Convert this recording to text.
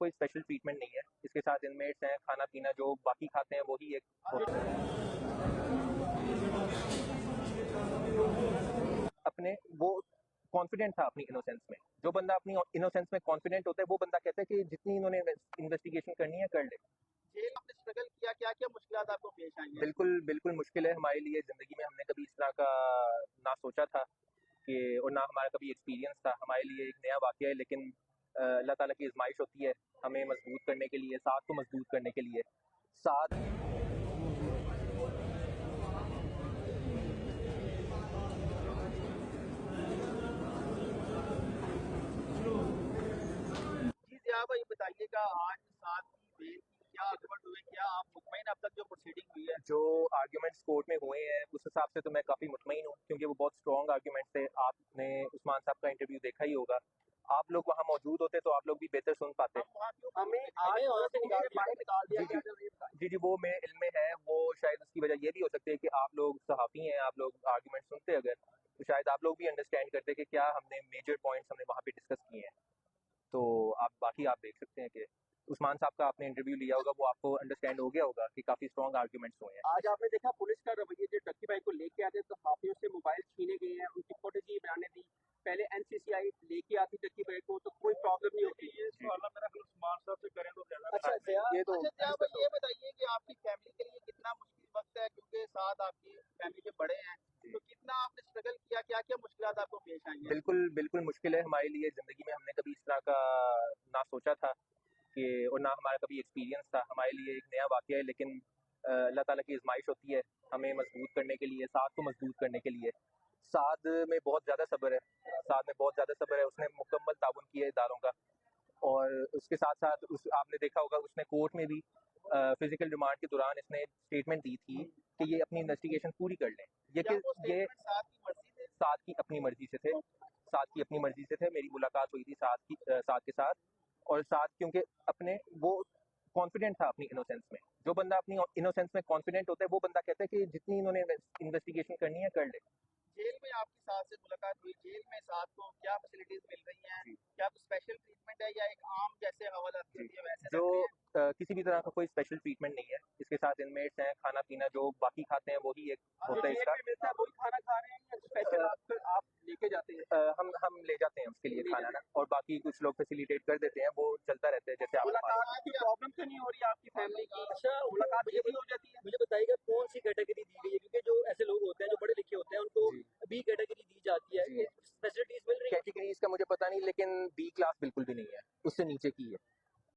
कोई special treatment नहीं है। इसके साथ इनमेट्स हैं, खाना पीना जो बाकी खाते हैं वही एक होता है। अपने वो कॉन्फिडेंट था अपनी इनोसेंस में। जो बंदा अपनी इनोसेंस में कॉन्फिडेंट होता है वो बंदा कहता है कि जितनी इन्होंने इन्वेस्टिगेशन करनी है कर ले। जेल में आपने स्ट्रगल किया, क्या क्या मुश्किलात आपको पेश आई हैं? बिल्कुल बिल्कुल मुश्किल है हमारे लिए। ज़िंदगी में हमने कभी इस तरह का ना सोचा था कि, और ना हमारा कभी एक्सपीरियंस था। हमारे लिए एक नया वाक़या है, लेकिन अल्लाह ताला की आज़माइश होती है हमें मजबूत करने के लिए, साथ को मजबूत करने के लिए। साथ जी ज़िया भाई बताइएगा, आज साथ की बेल की क्या आर्गुमेंट हुए, क्या आप मुतमईन अब तक जो प्रोसीडिंग हुई है? जो आर्ग्यूमेंट्स कोर्ट में हुए हैं उस हिसाब से तो मैं काफ़ी मुतमईन हूँ, क्योंकि वो बहुत स्ट्रॉन्ग आर्ग्यूमेंट्स थे। आपने उस्मान साहब का इंटरव्यू देखा ही होगा। आप लोग वहाँ मौजूद होते तो आप लोग भी बेहतर सुन पाते। हम वहाँ क्यों हमें आज वहाँ से निकाल दिया गया था, ये बताइए। जी, वो मेरे इल्म में है। वो शायद उसकी वजह ये भी हो सकती है कि आप लोग सहाफ़ी हैं, आप लोग आर्ग्यूमेंट सुनते अगर, तो शायद आप लोग भी अंडरस्टैंड करते कि क्या हमने मेजर पॉइंट्स हमने वहाँ पे डिस्कस किए हैं। तो बाकी आप देख सकते हैं कि उस्मान साहब का आपने इंटरव्यू लिया होगा, वो आपको अंडरस्टैंड हो गया होगा कि काफ़ी स्ट्रॉन्ग आर्ग्यूमेंट्स हुए हैं। आज आपने देखा पुलिस का रवैया, जो डक्की भाई को लेके आते तो हाफियों से मोबाइल छीने गए हैं, उनकी फोटोजी बनाने दी। पहले एनसीसीआई लेके आती डक्की भाई को तो कोई प्रॉब्लम नहीं होती। ये सवाल मेरा फिर उस्मान साहब से करें तो ज्यादा अच्छा ज़िया, ये तो अच्छा ज़िया भाई ये बताइए कि आपकी फैमिली के लिए कितना मुश्किल वक्त है, क्योंकि साथ आपकी फैमिली के बड़े हैं, तो कितना आपने स्ट्रगल किया, क्या क्या मुश्किलात आपको पेश आई हैं? बिल्कुल बिल्कुल मुश्किल है हमारे लिए। ज़िंदगी में हमने कभी इस तरह का ना सोचा था कि, और ना हमारा कभी एक्सपीरियंस था। हमारे लिए एक नया वाक़या है, लेकिन अल्लाह ताला की आज़माइश होती है हमें मजबूत करने के लिए, साथ को मजबूत करने के लिए। साथ में बहुत ज़्यादा सब्र है, साथ में बहुत ज़्यादा सब्र है। उसने मुकम्मल ताउन किया है इदारों का, और उसके साथ-साथ उस आपने देखा होगा उसने कोर्ट में भी फिज़िकल रिमांड के दौरान इसने स्टेटमेंट दी थी कि ये अपनी इन्वेस्टिगेशन पूरी कर लें। ये क्या कि वो ये स्टेटमेंट साथ की मर्जी से? साथ की अपनी मर्ज़ी से थे, साथ की अपनी मर्ज़ी से थे। मेरी मुलाकात हुई थी साथ के साथ, और साथ क्योंकि अपने वो कॉन्फिडेंट था अपनी इनोसेंस में। जो बंदा अपनी इनोसेंस में कॉन्फिडेंट होता है वो बंदा कहता है कि जितनी इन्होंने इन्वेस्टिगेशन करनी है कर ले। जेल में आपकी साथ से मुलाकात हुई, जेल में साथ को क्या फैसिलिटीज मिल रही हैं? क्या कुछ स्पेशल ट्रीटमेंट है या एक आम जैसे हवालाती होती है वैसे जो रख रहे हैं? किसी भी तरह का कोई स्पेशल ट्रीटमेंट नहीं है। इसके साथ इनमेट्स हैं, खाना पीना जो बाकी खाते हैं वही एक होता है जेल इसका। में मिलता है वही खाना खा रहे हैं या स्पेशल आप लेके जाते हैं? हम ले जाते हैं उसके लिए खाना ना, और बाकी कुछ लोग फैसिलिटेट कर देते हैं, वो चलता रहता है जैसे आप मुलाकात की प्रॉब्लम तो नहीं हो रही आपकी फैमिली की? अच्छा, मुलाकात ये भी हो जाती है? मुझे बताइएगा कौन सी कैटेगरी दी गई है, क्योंकि जो ऐसे लोग होते हैं जो पढ़े लिखे होते हैं उनको जी। बी कैटेगरी दी जाती है। जी। फैसिलिटीज मिल रही है? कैटेगरीज का मुझे पता नहीं, लेकिन बी क्लास बिल्कुल भी नहीं है, उससे नीचे की है।